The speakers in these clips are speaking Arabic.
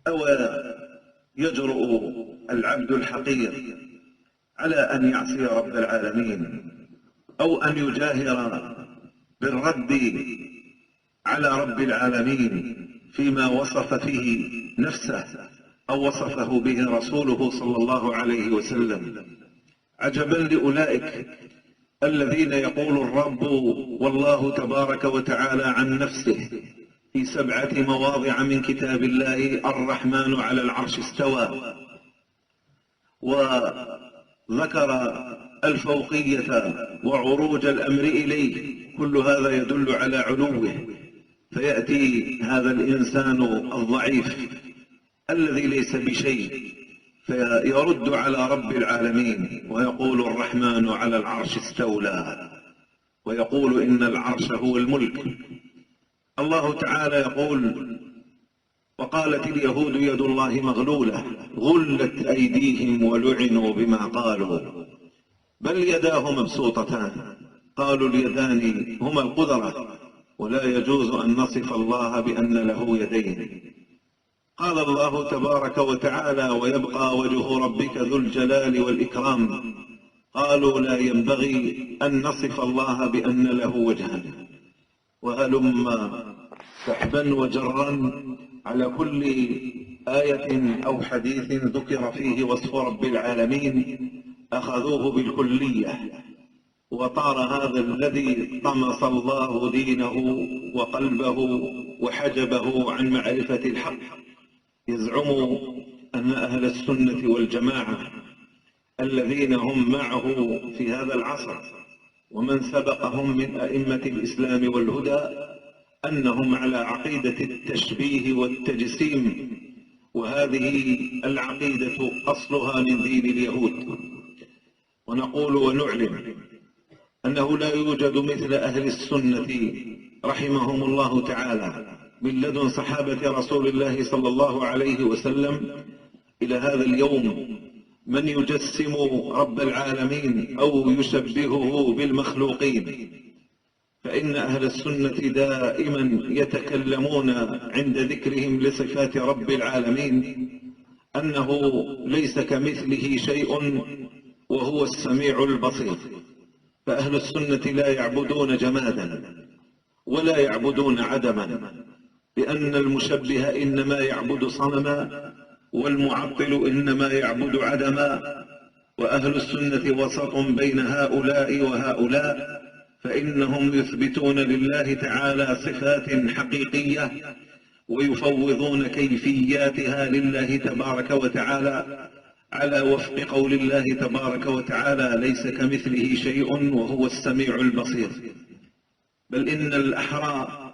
أو يجرؤ العبد الحقير على أن يعصي رب العالمين أو أن يجاهر بالرد على رب العالمين فيما وصف فيه نفسه أو وصفه به رسوله صلى الله عليه وسلم؟ عجبا لأولئك الذين يقول الرب والله تبارك وتعالى عن نفسه في 7 مواضع من كتاب الله: الرحمن على العرش استوى، وذكر الفوقية وعروج الأمر إليه. كل هذا يدل على علوه، فيأتي هذا الإنسان الضعيف الذي ليس بشيء فيرد على رب العالمين ويقول الرحمن على العرش استولى، ويقول إن العرش هو الملك. الله تعالى يقول: وقالت اليهود يد الله مغلولة غلت أيديهم ولعنوا بما قالوا بل يداه مبسوطتان. قالوا اليدان هما القدرة، ولا يجوز أن نصف الله بأن له يدين. قال الله تبارك وتعالى: ويبقى وجه ربك ذو الجلال والإكرام. قالوا لا ينبغي أن نصف الله بأن له وجها. وهلم سحبا وجرا على كل آية أو حديث ذكر فيه وصف رب العالمين أخذوه بالكلية، وطار هذا الذي طمس الله دينه وقلبه وحجبه عن معرفة الحق. يزعم أن أهل السنة والجماعة الذين هم معه في هذا العصر ومن سبقهم من أئمة الإسلام والهدى أنهم على عقيدة التشبيه والتجسيم، وهذه العقيدة أصلها من دين اليهود. ونقول ونعلم أنه لا يوجد مثل أهل السنة رحمهم الله تعالى من لدن صحابة رسول الله صلى الله عليه وسلم إلى هذا اليوم من يجسم رب العالمين أو يشبهه بالمخلوقين. فإن أهل السنة دائما يتكلمون عند ذكرهم لصفات رب العالمين أنه ليس كمثله شيء وهو السميع البصير. فأهل السنة لا يعبدون جمادا ولا يعبدون عدما، لأن المشبه إنما يعبد صنما والمعطل إنما يعبد عدما. وأهل السنة وسط بين هؤلاء وهؤلاء، فإنهم يثبتون لله تعالى صفات حقيقية ويفوضون كيفياتها لله تبارك وتعالى على وفق قول الله تبارك وتعالى: ليس كمثله شيء وهو السميع البصير. بل إن الأحرى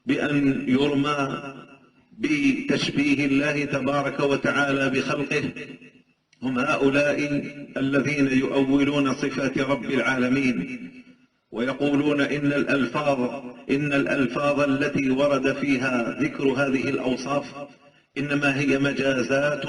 بأن يرمى بتشبيه الله تبارك وتعالى بخلقه هم هؤلاء الذين يؤولون صفات رب العالمين ويقولون إن الألفاظ التي ورد فيها ذكر هذه الأوصاف إنما هي مجازات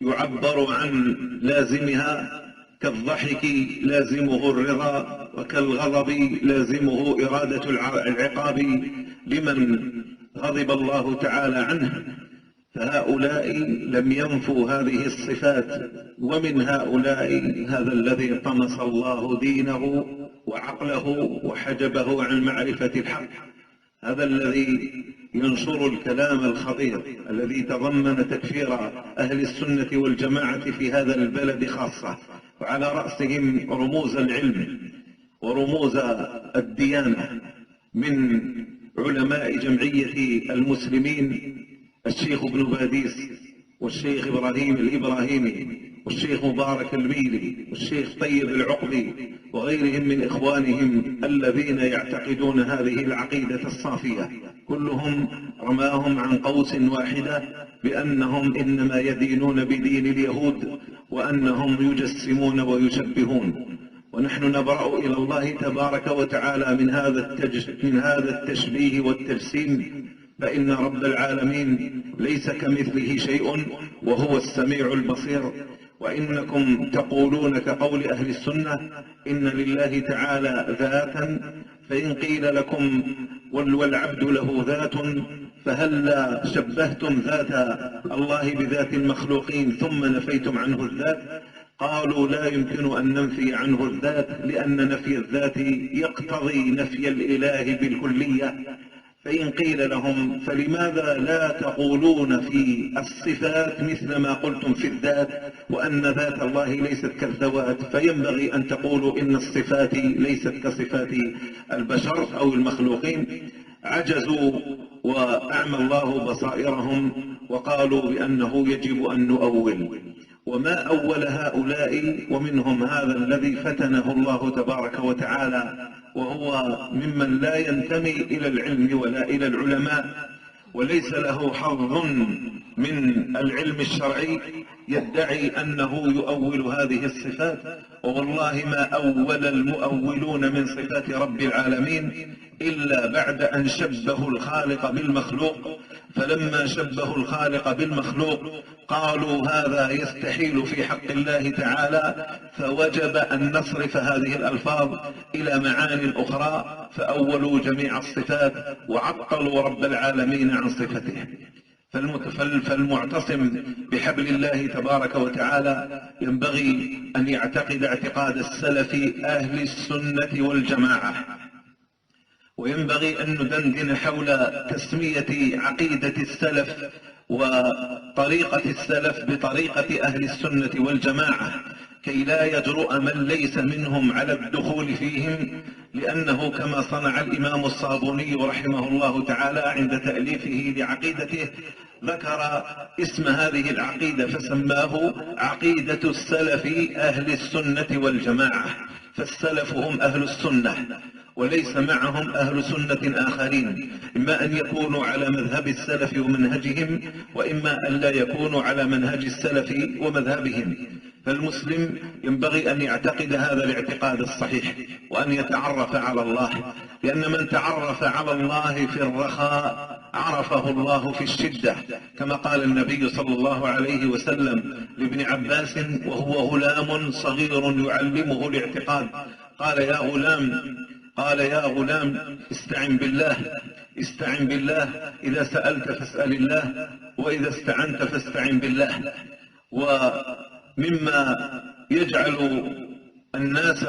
يعبر عن لازمها، كالضحك لازمه الرضا، وكالغضب لازمه إرادة العقاب لمن غضب الله تعالى عنه. فهؤلاء لم ينفوا هذه الصفات، ومن هؤلاء هذا الذي طمس الله دينه وعقله وحجبه عن معرفة الحق، هذا الذي ينشر الكلام الخطير الذي تضمن تكفير أهل السنة والجماعة في هذا البلد خاصة، وعلى رأسهم رموز العلم ورموز الديانة من علماء جمعية المسلمين الشيخ ابن باديس والشيخ إبراهيم الإبراهيمي والشيخ مبارك الميلي والشيخ طيب العقبي وغيرهم من إخوانهم الذين يعتقدون هذه العقيدة الصافية. كلهم رماهم عن قوس واحدة بأنهم إنما يدينون بدين اليهود وأنهم يجسمون ويشبهون. ونحن نبرأ إلى الله تبارك وتعالى من هذا التشبيه والتجسيم، فإن رب العالمين ليس كمثله شيء وهو السميع البصير. وإنكم تقولون كقول أهل السنة إن لله تعالى ذاتا، فإن قيل لكم والعبد له ذات فهلا شبهتم ذات الله بذات المخلوقين ثم نفيتم عنه الذات؟ قالوا لا يمكن أن ننفي عنه الذات، لأن نفي الذات يقتضي نفي الإله بالكلية. فإن قيل لهم فلماذا لا تقولون في الصفات مثل ما قلتم في الذات، وأن ذات الله ليست كالذوات، فينبغي أن تقولوا إن الصفات ليست كصفات البشر أو المخلوقين. عجزوا وأعمى الله بصائرهم وقالوا بأنه يجب أن نؤول، وما أول هؤلاء، ومنهم هذا الذي فتنه الله تبارك وتعالى، وهو ممن لا ينتمي إلى العلم ولا إلى العلماء، وليس له حظ من العلم الشرعي، يدعي أنه يؤول هذه الصفات. ووالله ما أول المؤولون من صفات رب العالمين إلا بعد أن شبهوا الخالق بالمخلوق، فلما شبهوا الخالق بالمخلوق قالوا هذا يستحيل في حق الله تعالى، فوجب أن نصرف هذه الألفاظ إلى معان أخرى، فأولوا جميع الصفات وعطلوا رب العالمين عن صفته. فالمعتصم بحبل الله تبارك وتعالى ينبغي أن يعتقد اعتقاد السلف أهل السنة والجماعة، وينبغي أن ندندن حول تسمية عقيدة السلف وطريقة السلف بطريقة أهل السنة والجماعة، كي لا يجرؤ من ليس منهم على الدخول فيهم، لأنه كما صنع الإمام الصابوني رحمه الله تعالى عند تأليفه لعقيدته، ذكر اسم هذه العقيدة فسماه عقيدة السلف أهل السنة والجماعة. فالسلف هم أهل السنة، وليس معهم أهل سنة آخرين، إما أن يكونوا على مذهب السلف ومنهجهم، وإما أن لا يكونوا على منهج السلف ومذهبهم. فالمسلم ينبغي أن يعتقد هذا الاعتقاد الصحيح، وأن يتعرف على الله، لأن من تعرف على الله في الرخاء عرفه الله في الشدة، كما قال النبي صلى الله عليه وسلم لابن عباس وهو غلام صغير يعلمه الاعتقاد، قال يا غلام استعن بالله، إذا سألت فاسأل الله، وإذا استعنت فاستعن بالله. ومما يجعل الناس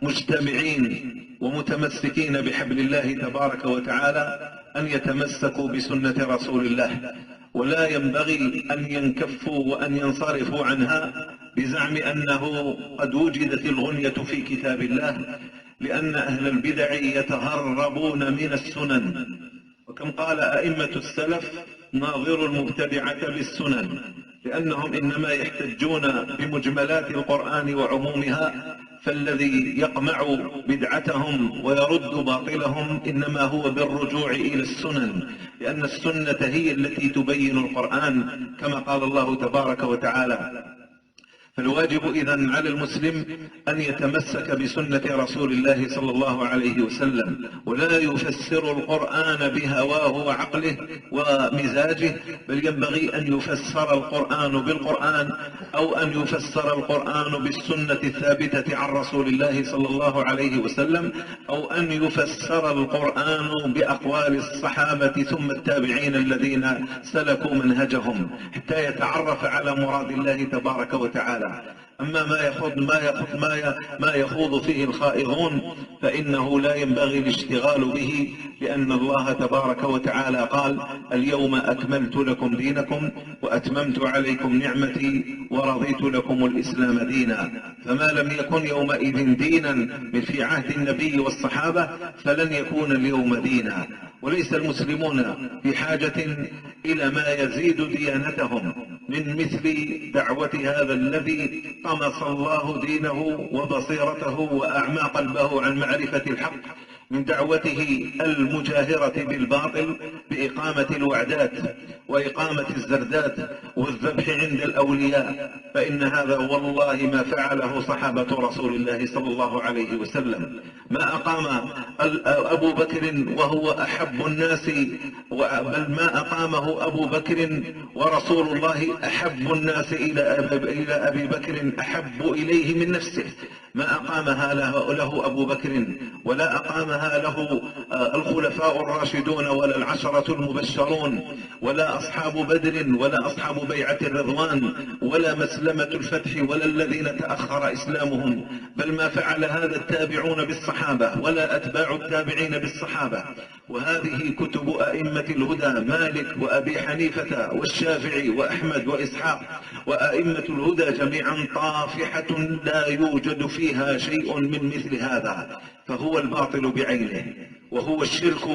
مجتمعين ومتمسكين بحبل الله تبارك وتعالى أن يتمسكوا بسنة رسول الله، ولا ينبغي أن ينكفوا وأن ينصرفوا عنها بزعم أنه قد وجدت الغنية في كتاب الله، لأن أهل البدع يتهربون من السنن. وكم قال أئمة السلف ناظروا المبتدعة بالسنن، لأنهم إنما يحتجون بمجملات القرآن وعمومها، فالذي يقمع بدعتهم ويرد باطلهم إنما هو بالرجوع إلى السنن، لأن السنة هي التي تبين القرآن كما قال الله تبارك وتعالى. فالواجب إذن على المسلم أن يتمسك بسنة رسول الله صلى الله عليه وسلم، ولا يفسر القرآن بهواه وعقله ومزاجه، بل ينبغي أن يفسر القرآن بالقرآن، أو أن يفسر القرآن بالسنة الثابتة عن رسول الله صلى الله عليه وسلم، أو أن يفسر القرآن بأقوال الصحابة ثم التابعين الذين سلكوا منهجهم، حتى يتعرف على مراد الله تبارك وتعالى. أما ما يخوض فيه الخائضون فإنه لا ينبغي الاشتغال به، لأن الله تبارك وتعالى قال اليوم أكملت لكم دينكم وأتممت عليكم نعمتي ورضيت لكم الإسلام دينا. فما لم يكن يومئذ دينا في عهد النبي والصحابة فلن يكون اليوم دينا. وليس المسلمون في حاجة إلى ما يزيد ديانتهم من مثل دعوة هذا الذي طمس الله دينه وبصيرته وأعمى قلبه عن معرفة الحق، من دعوته المجاهرة بالباطل بإقامة الوعدات وإقامة الزردات والذبح عند الأولياء، فإن هذا والله ما فعله صحابة رسول الله صلى الله عليه وسلم. ما أقام أبو بكر وهو أحب الناس، بل ما أقامه أبو بكر ورسول الله أحب الناس إلى أبي بكر أحب إليه من نفسه. ما أقامها له أبو بكر، ولا أقامها له الخلفاء الراشدون، ولا العشرة المبشرون، ولا أصحاب بدر، ولا أصحاب بيعة الرضوان، ولا مسلمة الفتح، ولا الذين تأخر إسلامهم، بل ما فعل هذا التابعون بالصحابة، ولا أتباع التابعين بالصحابة. وهذه كتب أئمة الهدى مالك وأبي حنيفة والشافعي وأحمد وإسحاق وأئمة الهدى جميعا طافحة لا يوجد فيها شيء من مثل هذا، فهو الباطل بعينه، وهو الشرك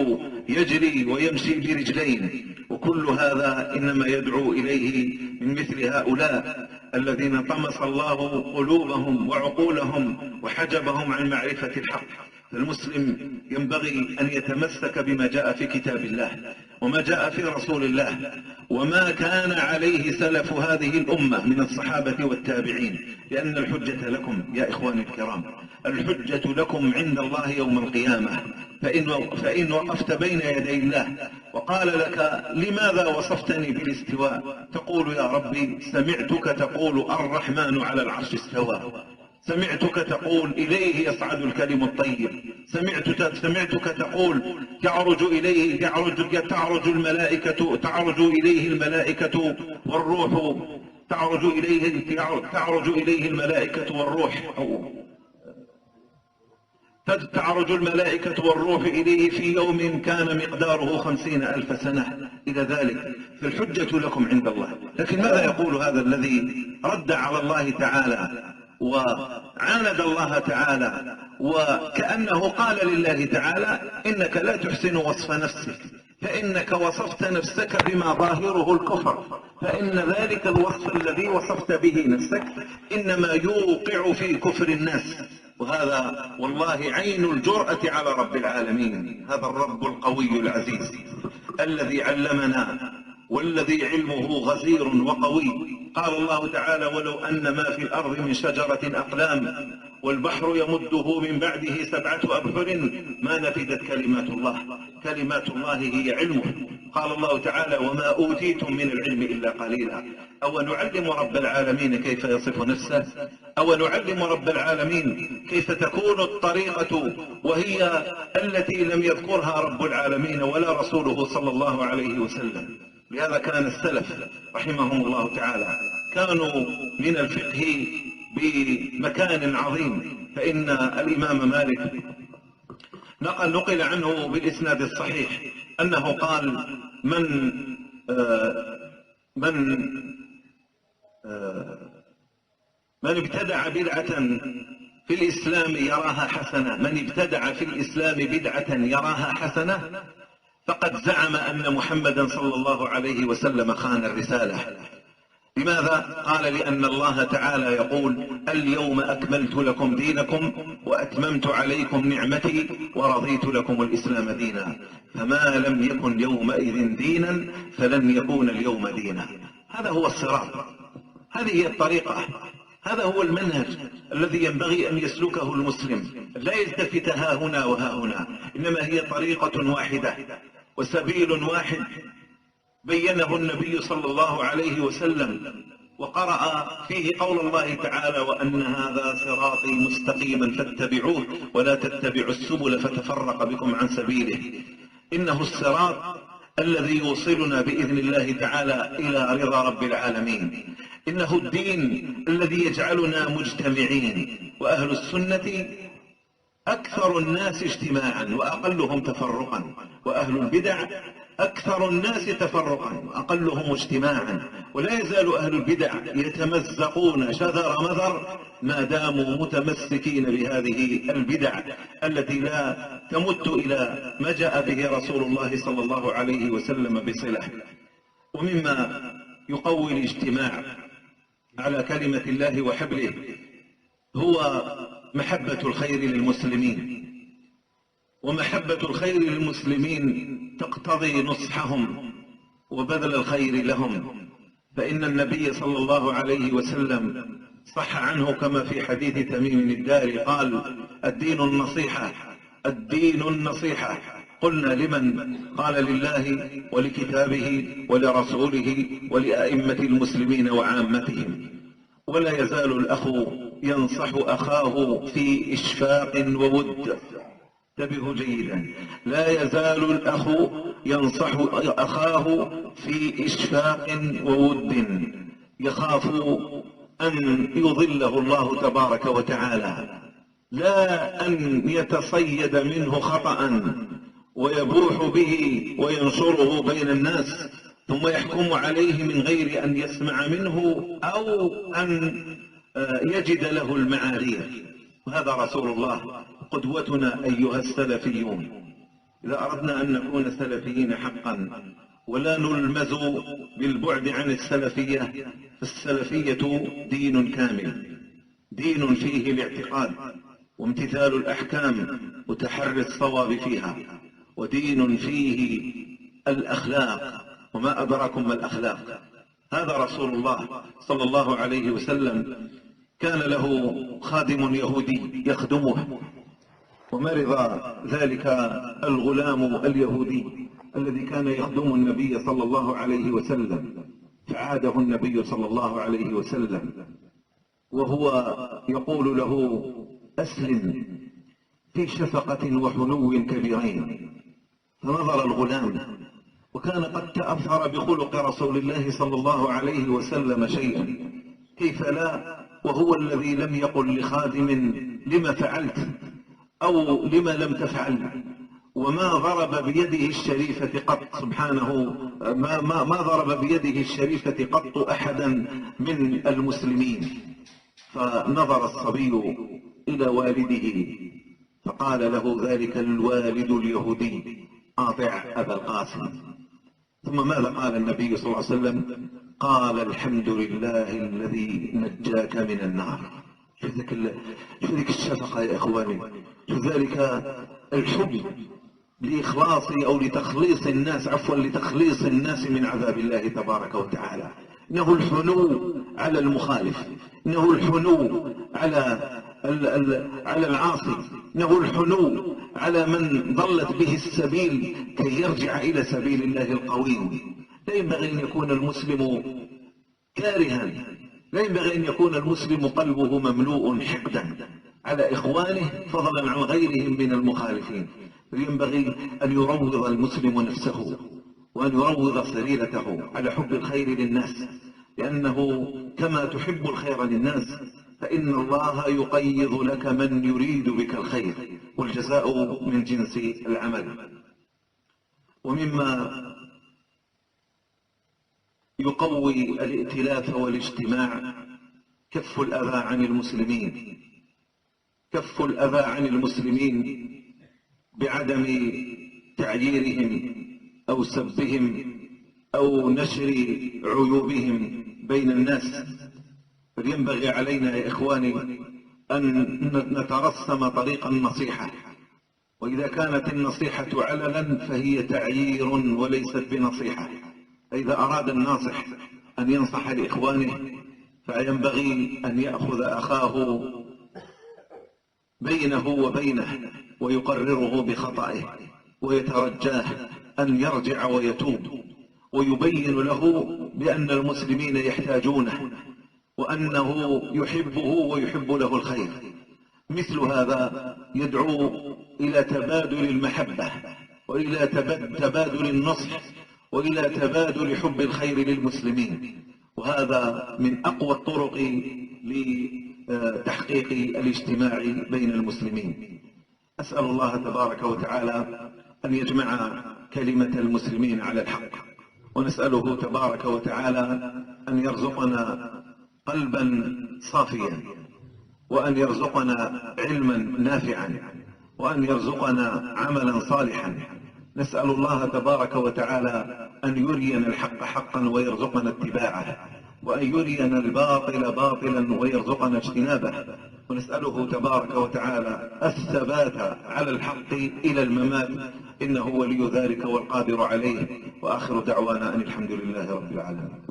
يجري ويمشي برجلين. وكل هذا إنما يدعو إليه من مثل هؤلاء الذين طمس الله قلوبهم وعقولهم وحجبهم عن معرفة الحق. فالمسلم ينبغي أن يتمسك بما جاء في كتاب الله وما جاء في رسول الله وما كان عليه سلف هذه الأمة من الصحابة والتابعين، لأن الحجة لكم يا إخواني الكرام، الحجة لكم عند الله يوم القيامة. فإن وقفت بين يدي الله وقال لك لماذا وصفتني بالاستواء، تقول يا ربي سمعتك تقول الرحمن على العرش استوى، سمعتك تقول إليه يصعد الكلم الطيب، سمعتك تقول تعرج إليه الملائكة والروح، تعرج إليه الملائكة والروح، تعرج الملائكة والروح إليه في يوم كان مقداره 50,000 سنة إلى ذلك. فالحجة لكم عند الله. لكن ماذا يقول هذا الذي رد على الله تعالى وعاند الله تعالى، وكأنه قال لله تعالى إنك لا تحسن وصف نفسك، فإنك وصفت نفسك بما ظاهره الكفر، فإن ذلك الوصف الذي وصفت به نفسك إنما يوقع في كفر الناس. وهذا والله عين الجرأة على رب العالمين، هذا الرب القوي العزيز الذي علمنا والذي علمه غزير وقوي. قال الله تعالى هو أن ما في الأرض من شجرة أقلام والبحر يمده من بعده 7 أبحر ما نفدت كلمات الله، كلمات الله هي علمه. قال الله تعالى وما أوتيتم من العلم إلا قليلا. أو نعلم رب العالمين كيف يصف نفسه، أو نعلم رب العالمين كيف تكون الطريقة وهي التي لم يذكرها رب العالمين ولا رسوله صلى الله عليه وسلم. لهذا كان السلف رحمهم الله تعالى كانوا من الفقه بمكان عظيم. فإن الإمام مالك نقل عنه بالإسناد الصحيح أنه قال من ابتدع بدعة في الإسلام يراها حسنة، من ابتدع في الإسلام بدعة يراها حسنة فقد زعم أن محمدا صلى الله عليه وسلم خان الرسالة. لماذا؟ قال لأن الله تعالى يقول اليوم أكملت لكم دينكم وأتممت عليكم نعمتي ورضيت لكم الإسلام دينا، فما لم يكن يومئذ دينا فلن يكون اليوم دينا. هذا هو الصراط، هذه هي الطريقة، هذا هو المنهج الذي ينبغي أن يسلكه المسلم، لا يلتفت ها هنا وها هنا، إنما هي طريقة واحدة وسبيل واحد بينه النبي صلى الله عليه وسلم وقرأ فيه قول الله تعالى وأن هذا صراطي مستقيما فاتبعوه ولا تتبعوا السبل فتفرق بكم عن سبيله. إنه الصراط الذي يوصلنا بإذن الله تعالى إلى رضا رب العالمين، إنه الدين الذي يجعلنا مجتمعين، وأهل السنة أكثر الناس اجتماعا وأقلهم تفرقا، وأهل البدع أكثر الناس تفرقا وأقلهم اجتماعا. ولا يزال أهل البدع يتمزقون شذر مذر ما داموا متمسكين بهذه البدع التي لا تمت إلى ما جاء به رسول الله صلى الله عليه وسلم بصلة. ومما يقوي الاجتماع على كلمة الله وحبله هو محبة الخير للمسلمين، ومحبة الخير للمسلمين تقتضي نصحهم وبذل الخير لهم. فإن النبي صلى الله عليه وسلم صح عنه كما في حديث تميم الداري قال الدين النصيحة، الدين النصيحة. قلنا لمن؟ قال لله ولكتابه ولرسوله ولأئمة المسلمين وعامتهم. ولا يزال الأخ ينصح أخاه في إشفاق وود. انتبهوا جيدا، لا يزال الأخ ينصح أخاه في إشفاق وود، يخاف أن يضله الله تبارك وتعالى، لا أن يتصيد منه خطأ ويبوح به وينشره بين الناس ثم يحكم عليه من غير أن يسمع منه أو أن يجد له المعاذير. وهذا رسول الله قدوتنا أيها السلفيون. إذا أردنا أن نكون سلفيين حقا ولا نلمز بالبعد عن السلفية، فالسلفية دين كامل، دين فيه الاعتقاد وامتثال الأحكام وتحري الصواب فيها، ودين فيه الأخلاق. وما أدراكم ما الأخلاق؟ هذا رسول الله صلى الله عليه وسلم كان له خادم يهودي يخدمه، ومرض ذلك الغلام اليهودي الذي كان يخدم النبي صلى الله عليه وسلم، فعاده النبي صلى الله عليه وسلم وهو يقول له: أسلم، في شفقة وحنو كبيرين. فنظر الغلام وكان قد تأثر بخلق رسول الله صلى الله عليه وسلم شيئا، كيف لا وهو الذي لم يقل لخادم لما فعلت أو لما لم تفعل، وما ضرب بيده الشريفة قط، سبحانه ما ضرب بيده الشريفة قط أحدا من المسلمين. فنظر الصبي إلى والده فقال له ذلك الوالد اليهودي: أطع أبا القاسم. ثم ماذا قال النبي صلى الله عليه وسلم؟ قال: الحمد لله الذي نجاك من النار. شوف ذلك الشفقة يا إخواني، شوف ذلك الحب لإخلاص أو لتخليص الناس، لتخليص الناس من عذاب الله تبارك وتعالى. إنه الحنو على المخالف، إنه الحنو على العاصي، إنه الحنو على من ضلت به السبيل كي يرجع إلى سبيل الله القويم. لا ينبغي أن يكون المسلم كارها، لا ينبغي أن يكون المسلم قلبه مملوء حقدا على إخوانه فضلا عن غيرهم من المخالفين. ينبغي أن يروض المسلم نفسه وأن يروض سريرته على حب الخير للناس، لأنه كما تحب الخير للناس فإن الله يقيض لك من يريد بك الخير، والجزاء من جنس العمل. ومما يقوي الائتلاف والاجتماع كف الأذى عن المسلمين، كف الأذى عن المسلمين بعدم تعييرهم أو سبهم أو نشر عيوبهم بين الناس. فينبغي علينا يا إخواني أن نترسم طريق النصيحة، وإذا كانت النصيحة علنا فهي تعيير وليست بنصيحة. فإذا أراد الناصح أن ينصح لإخوانه فينبغي أن يأخذ أخاه بينه وبينه ويقرره بخطئه ويترجاه أن يرجع ويتوب، ويبين له بأن المسلمين يحتاجونه وأنه يحبه ويحب له الخير. مثل هذا يدعو إلى تبادل المحبة وإلى تبادل النصح وإلى تبادل حب الخير للمسلمين، وهذا من أقوى الطرق لتحقيق الاجتماع بين المسلمين. أسأل الله تبارك وتعالى أن يجمع كلمة المسلمين على الحق، ونسأله تبارك وتعالى أن يرزقنا قلبا صافيا، وأن يرزقنا علما نافعا، وأن يرزقنا عملا صالحا. نسأل الله تبارك وتعالى أن يرينا الحق حقا ويرزقنا اتباعه، وأن يرينا الباطل باطلا ويرزقنا اجتنابه. ونسأله تبارك وتعالى الثبات على الحق إلى الممات، إنه ولي ذلك والقادر عليه. وآخر دعوانا أن الحمد لله رب العالمين.